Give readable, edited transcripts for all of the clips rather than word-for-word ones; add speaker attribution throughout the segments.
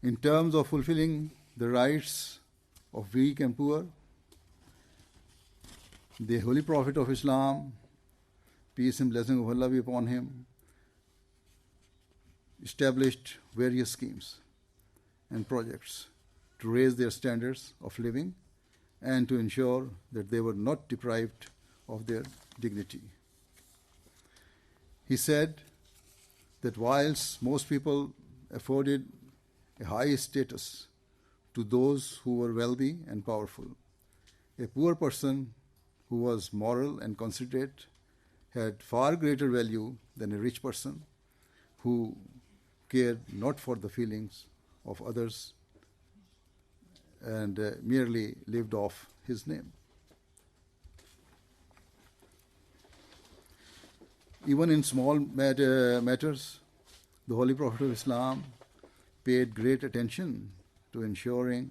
Speaker 1: In terms of fulfilling the rights of weak and poor, the Holy Prophet of Islam, peace and blessing of Allah be upon him, established various schemes and projects to raise their standards of living and to ensure that they were not deprived of their dignity. He said that whilst most people afforded a high status to those who were wealthy and powerful, a poor person who was moral and considerate had far greater value than a rich person who cared not for the feelings of others and merely lived off his name. Even in small matters, the Holy Prophet of Islam paid great attention to ensuring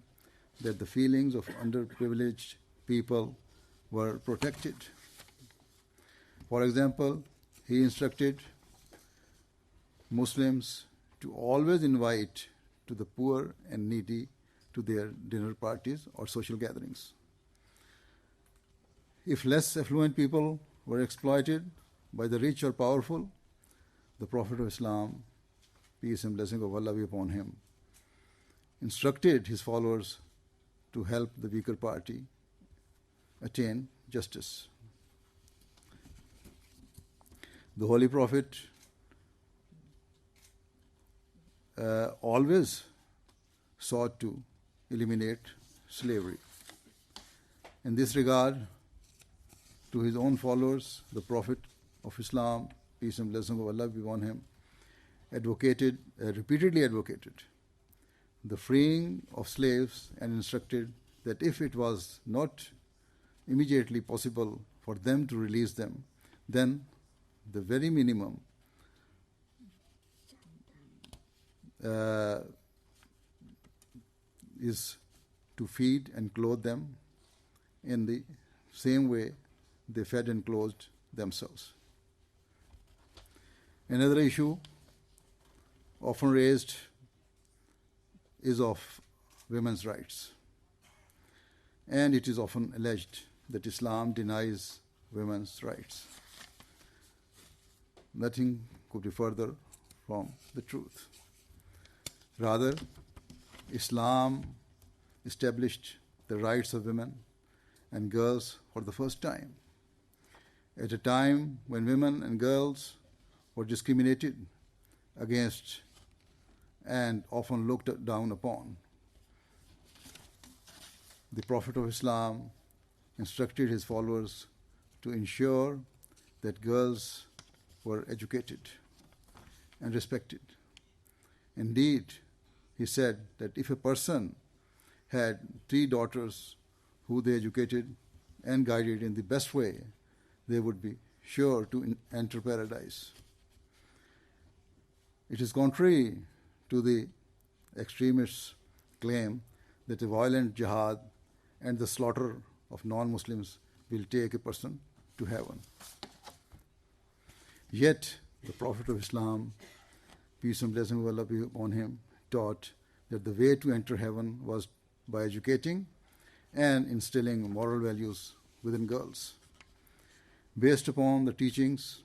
Speaker 1: that the feelings of underprivileged people were protected. For example, he instructed Muslims to always invite to the poor and needy to their dinner parties or social gatherings. If less affluent people were exploited by the rich or powerful, the Prophet of Islam, peace and blessing of Allah be upon him, instructed his followers to help the weaker party attain justice. The Holy Prophet always sought to eliminate slavery. In this regard, to his own followers, the Prophet of Islam, peace and blessing of Allah be upon him, repeatedly advocated the freeing of slaves and instructed that if it was not immediately possible for them to release them, then the very minimum is to feed and clothe them in the same way they fed and clothed themselves. Another issue often raised is of women's rights. And it is often alleged that Islam denies women's rights. Nothing could be further from the truth. Rather, Islam established the rights of women and girls for the first time, at a time when women and girls were discriminated against and often looked down upon. The Prophet of Islam instructed his followers to ensure that girls were educated and respected. Indeed, he said that if a person had 3 daughters who they educated and guided in the best way, they would be sure to enter paradise. It is contrary to the extremists' claim that a violent jihad and the slaughter of non-Muslims will take a person to heaven. Yet, the Prophet of Islam, peace and blessing of Allah be upon him, taught that the way to enter heaven was by educating and instilling moral values within girls. Based upon the teachings,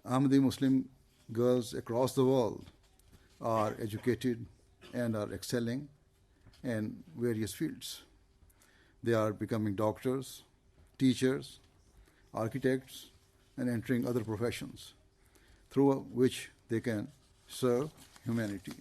Speaker 1: Ahmadi Muslim girls across the world are educated and are excelling in various fields. They are becoming doctors, teachers, architects, and entering other professions through which they can serve humanity.